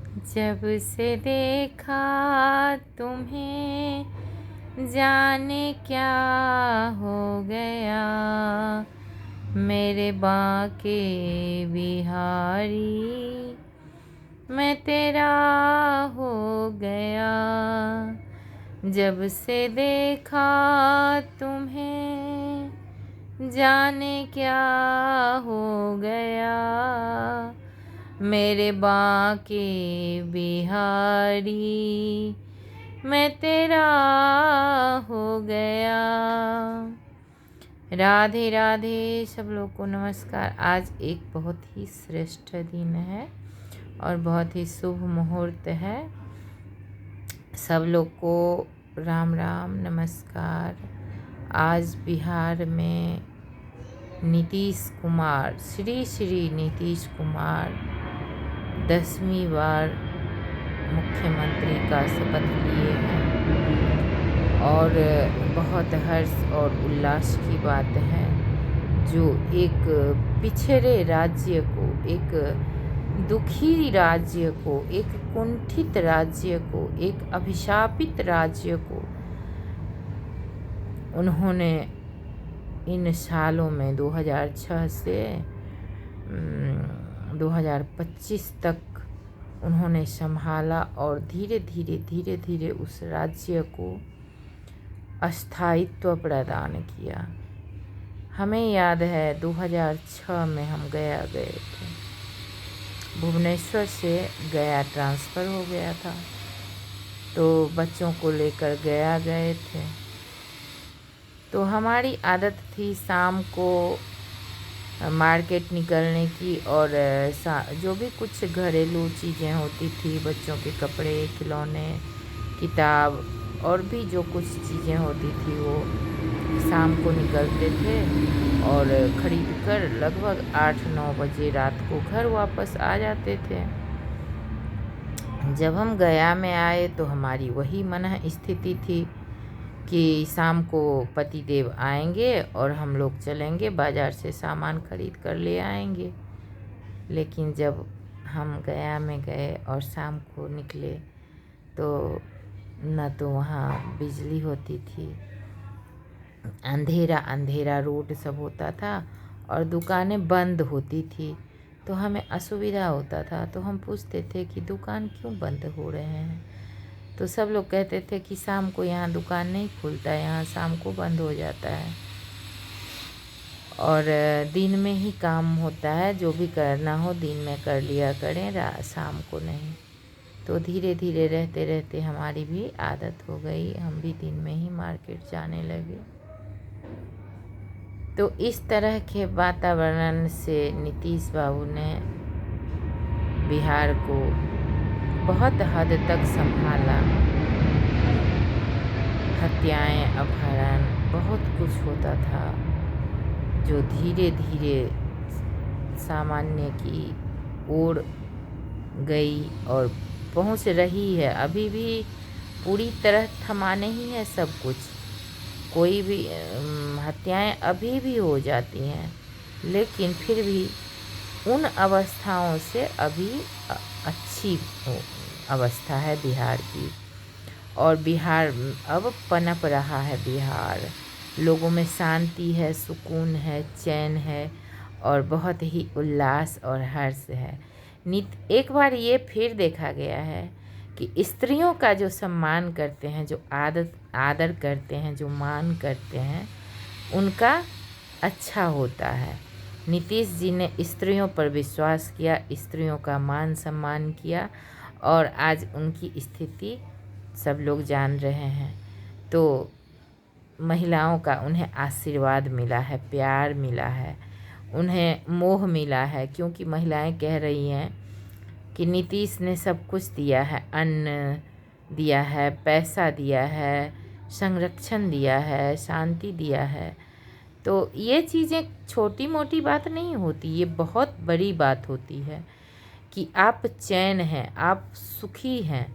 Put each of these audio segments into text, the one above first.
जब से देखा तुम्हें जाने क्या हो गया, मेरे बांके बिहारी मैं तेरा हो गया। जब से देखा तुम्हें जाने क्या हो गया, मेरे बांके बिहारी मैं तेरा हो गया। राधे राधे। सब लोग को नमस्कार। आज एक बहुत ही श्रेष्ठ दिन है और बहुत ही शुभ मुहूर्त है। सब लोग को राम राम नमस्कार। आज बिहार में नीतीश कुमार, श्री श्री नीतीश कुमार 10वीं बार मुख्यमंत्री का शपथ लिए हैं और बहुत हर्ष और उल्लास की बात है। जो एक पिछड़े राज्य को, एक दुखी राज्य को, एक कुंठित राज्य को, एक अभिशापित राज्य को उन्होंने इन सालों में 2006 से 2025 तक उन्होंने संभाला और धीरे धीरे उस राज्य को स्थायित्व प्रदान किया। हमें याद है 2006 में हम गया गए थे। भुवनेश्वर से गया ट्रांसफ़र हो गया था, तो बच्चों को लेकर गया गए थे। तो हमारी आदत थी शाम को मार्केट निकलने की और जो भी कुछ घरेलू चीज़ें होती थी, बच्चों के कपड़े, खिलौने, किताब और भी जो कुछ चीज़ें होती थी वो शाम को निकलते थे और ख़रीद कर लगभग 8-9 बजे रात को घर वापस आ जाते थे। जब हम गया में आए तो हमारी वही मन स्थिति थी कि शाम को पतिदेव आएंगे और हम लोग चलेंगे बाज़ार से सामान खरीद कर ले आएंगे। लेकिन जब हम गया में गए और शाम को निकले तो न तो वहाँ बिजली होती थी, अंधेरा अंधेरा रोड सब होता था और दुकानें बंद होती थी। तो हमें असुविधा होता था। तो हम पूछते थे कि दुकान क्यों बंद हो रहे हैं। तो सब लोग कहते थे कि शाम को यहाँ दुकान नहीं खुलता, यहाँ शाम को बंद हो जाता है और दिन में ही काम होता है। जो भी करना हो दिन में कर लिया करें, शाम को नहीं। तो धीरे धीरे रहते रहते हमारी भी आदत हो गई, हम भी दिन में ही मार्केट जाने लगे। तो इस तरह के वातावरण से नीतीश बाबू ने बिहार को बहुत हद तक संभाला। हत्याएं, अपहरण, बहुत कुछ होता था जो धीरे धीरे सामान्य की ओर गई और पहुंच रही है। अभी भी पूरी तरह थमा नहीं है सब कुछ। कोई भी हत्याएं अभी भी हो जाती हैं, लेकिन फिर भी उन अवस्थाओं से अभी अच्छी अवस्था है बिहार की। और बिहार अब पनप रहा है। बिहार लोगों में शांति है, सुकून है, चैन है और बहुत ही उल्लास और हर्ष है। एक बार ये फिर देखा गया है कि स्त्रियों का जो सम्मान करते हैं, जो आदर करते हैं, जो मान करते हैं, उनका अच्छा होता है। नीतीश जी ने स्त्रियों पर विश्वास किया, स्त्रियों का मान सम्मान किया और आज उनकी स्थिति सब लोग जान रहे हैं। तो महिलाओं का उन्हें आशीर्वाद मिला है, प्यार मिला है, उन्हें मोह मिला है, क्योंकि महिलाएं कह रही हैं कि नीतीश ने सब कुछ दिया है, अन्न दिया है, पैसा दिया है, संरक्षण दिया है, शांति दिया है। तो ये चीज़ें छोटी मोटी बात नहीं होती, ये बहुत बड़ी बात होती है कि आप चैन हैं, आप सुखी हैं।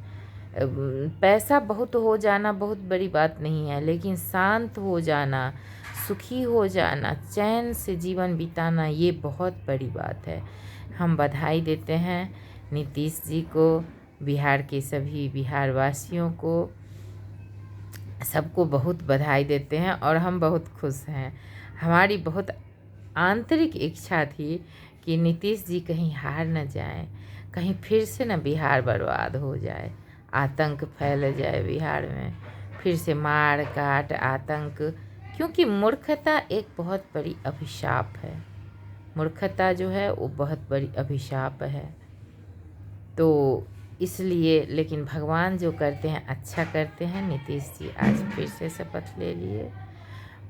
पैसा बहुत हो जाना बहुत बड़ी बात नहीं है, लेकिन शांत हो जाना, सुखी हो जाना, चैन से जीवन बिताना, ये बहुत बड़ी बात है। हम बधाई देते हैं नीतीश जी को बिहार के सभी बिहार वासियों को सबको बहुत बधाई देते हैं और हम बहुत खुश हैं। हमारी बहुत आंतरिक इच्छा थी कि नीतीश जी कहीं हार न जाएं, कहीं फिर से न बिहार बर्बाद हो जाए, आतंक फैल जाए बिहार में, फिर से मार काट आतंक, क्योंकि मूर्खता एक बहुत बड़ी अभिशाप है। मूर्खता जो है वो बहुत बड़ी अभिशाप है। तो इसलिए, लेकिन भगवान जो करते हैं अच्छा करते हैं। नीतीश जी आज फिर से शपथ ले लिए।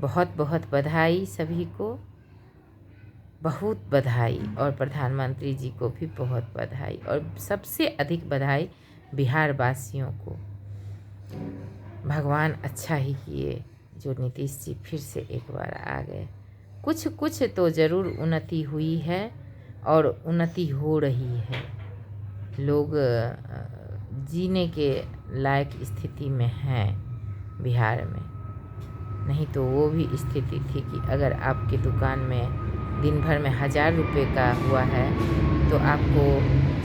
बहुत बहुत बधाई सभी को, बहुत बधाई। और प्रधानमंत्री जी को भी बहुत बधाई, और सबसे अधिक बधाई बिहार वासियों को। भगवान अच्छा ही किए जो नीतीश जी फिर से एक बार आ गए। कुछ कुछ तो ज़रूर उन्नति हुई है और उन्नति हो रही है। लोग जीने के लायक स्थिति में हैं बिहार में। नहीं तो वो भी स्थिति थी कि अगर आपके दुकान में दिन भर में 1000 रुपये का हुआ है तो आपको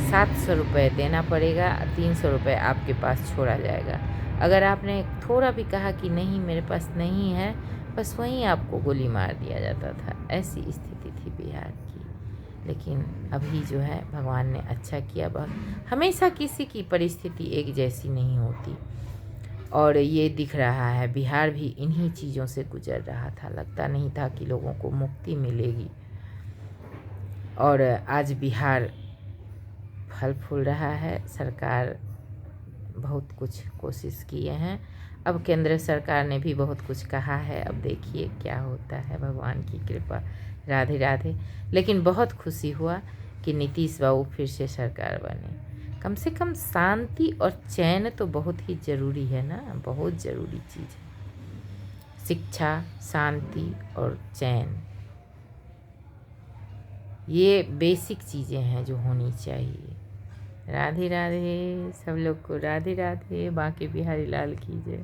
700 रुपये देना पड़ेगा, 300 रुपये आपके पास छोड़ा जाएगा। अगर आपने थोड़ा भी कहा कि नहीं मेरे पास नहीं है, बस वहीं आपको गोली मार दिया जाता था। ऐसी स्थिति थी बिहार की। लेकिन अभी जो है भगवान ने अच्छा किया। बहुत हमेशा किसी की परिस्थिति एक जैसी नहीं होती, और ये दिख रहा है बिहार भी इन्हीं चीज़ों से गुजर रहा था। लगता नहीं था कि लोगों को मुक्ति मिलेगी, और आज बिहार फल फूल रहा है। सरकार बहुत कुछ कोशिश किए हैं। अब केंद्र सरकार ने भी बहुत कुछ कहा है। अब देखिए क्या होता है, भगवान की कृपा। राधे राधे। लेकिन बहुत खुशी हुआ कि नीतीश बाबू फिर से सरकार बने। कम से कम शांति और चैन तो बहुत ही ज़रूरी है ना, बहुत ज़रूरी चीज़ है। शिक्षा, शांति और चैन, ये बेसिक चीज़ें हैं जो होनी चाहिए। राधे राधे। सब लोग को राधे राधे। बांके बिहारी लाल की जय।